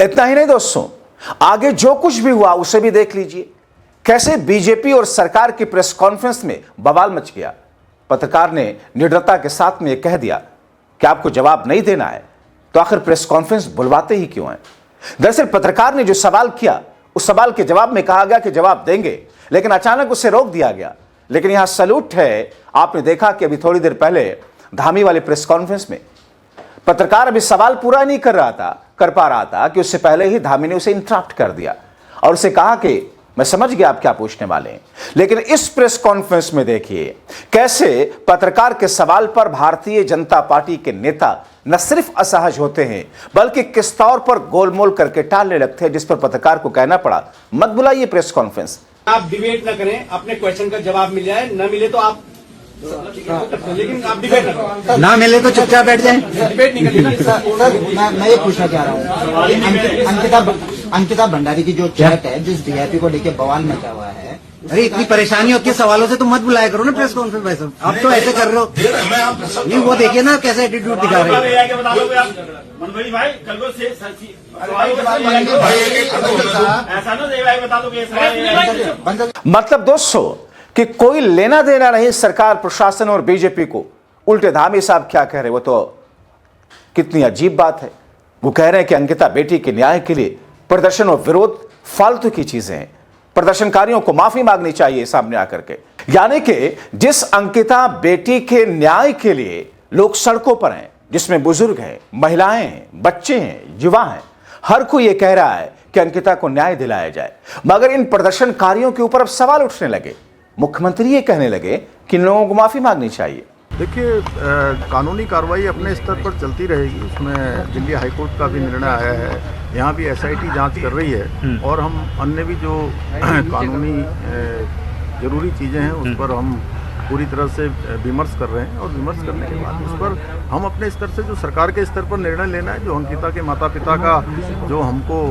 इतना ही नहीं दोस्तों, आगे जो कुछ भी हुआ उसे भी देख लीजिए। कैसे बीजेपी और सरकार की प्रेस कॉन्फ्रेंस में बवाल मच गया। पत्रकार ने निडरता के साथ में यह कह दिया कि आपको जवाब नहीं देना है तो आखिर प्रेस कॉन्फ्रेंस बुलवाते ही क्यों हैं। दरअसल पत्रकार ने जो सवाल किया उस सवाल के जवाब में कहा गया कि जवाब देंगे, लेकिन अचानक उसे रोक दिया गया। लेकिन यहां सैल्यूट है, आपने देखा कि अभी थोड़ी देर पहले धामी वाली प्रेस कॉन्फ्रेंस में पत्रकार अभी सवाल पूरा नहीं कर पा रहा था कि उससे पहले ही धामी ने उसे इंटरप्ट कर दिया और उसे कहा कि मैं समझ गया आप क्या पूछने वाले हैं। लेकिन इस प्रेस कॉन्फ्रेंस में देखिए कैसे पत्रकार के सवाल पर भारतीय जनता पार्टी के नेता न सिर्फ असहज होते हैं बल्कि किस तौर पर गोलमोल करके टालने लगते हैं, जिस पर पत्रकार को कहना पड़ा मत बुलाइए प्रेस कॉन्फ्रेंस। आप डिबेट न करें, अपने क्वेश्चन का जवाब मिल जाए, न मिले तो आप लेकिन आप डिबेट न करें, ना मिले तो चुपचाप बैठ जाएं। डिबेट नहीं करना। मैं ये पूछना चाह रहा हूँ, अंकिता भंडारी की जो चैट है जिस डीआईपी को लेके बवाल मचा हुआ है, अरे इतनी परेशानी होती है सवालों से तो मत बुलाया करो ना प्रेस कॉन्फ्रेंस। भाई साहब आप तो ऐसे कर रहे हो, नहीं वो देखिए ना कैसे एटीट्यूड दिखा रहे हैं। मतलब दोस्तों कि कोई लेना देना नहीं सरकार प्रशासन और बीजेपी को। उल्टे धामी साहब क्या कह रहे, वो तो कितनी अजीब बात है। वो कह रहे हैं कि अंकिता बेटी के न्याय के लिए प्रदर्शन और विरोध फालतू की चीजें हैं, प्रदर्शनकारियों को माफी मांगनी चाहिए सामने आकर के। यानी कि जिस अंकिता बेटी के न्याय के लिए लोग सड़कों पर हैं, जिसमें बुजुर्ग हैं, महिलाएं हैं, बच्चे हैं, युवा हैं, हर कोई ये कह रहा है कि अंकिता को न्याय दिलाया जाए, मगर इन प्रदर्शनकारियों के ऊपर अब सवाल उठने लगे। मुख्यमंत्री ये कहने लगे कि इन लोगों को माफी मांगनी चाहिए। देखिए, कानूनी कार्रवाई अपने स्तर पर चलती रहेगी। उसमें दिल्ली हाईकोर्ट का भी निर्णय आया है, यहाँ भी एसआईटी जांच कर रही है और हम अन्य भी जो कानूनी जरूरी चीज़ें हैं उस पर हम पूरी तरह से विमर्श कर रहे हैं और विमर्श करने के बाद उस पर हम अपने स्तर से जो सरकार के स्तर पर निर्णय लेना है, जो अंकिता के माता पिता का जो हमको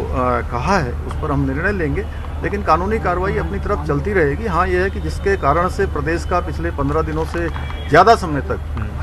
कहा है उस पर हम निर्णय लेंगे। लेकिन कानूनी कार्रवाई अपनी तरफ चलती रहेगी। हाँ, यह है कि जिसके कारण से प्रदेश का पिछले 15 दिनों से ज़्यादा समय तक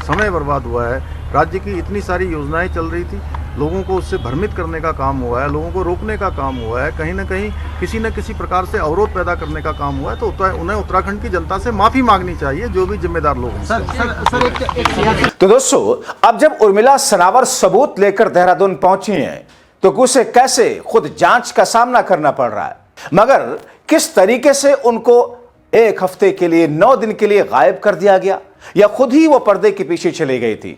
समय बर्बाद हुआ है, राज्य की इतनी सारी योजनाएं चल रही थी, लोगों को उससे भ्रमित करने का काम हुआ है, लोगों को रोकने का काम हुआ है, कहीं ना कहीं किसी न किसी प्रकार से अवरोध पैदा करने का काम हुआ है, तो उन्हें उत्तराखंड की जनता से माफ़ी मांगनी चाहिए, जो भी जिम्मेदार लोग हैं। तो दोस्तों, अब जब उर्मिला सनावर सबूत लेकर देहरादून पहुंची हैं तो उसे कैसे खुद जांच का सामना करना पड़ रहा है, मगर किस तरीके से उनको एक हफ्ते के लिए 9 दिन के लिए गायब कर दिया गया या खुद ही वो पर्दे के पीछे चली गई थी,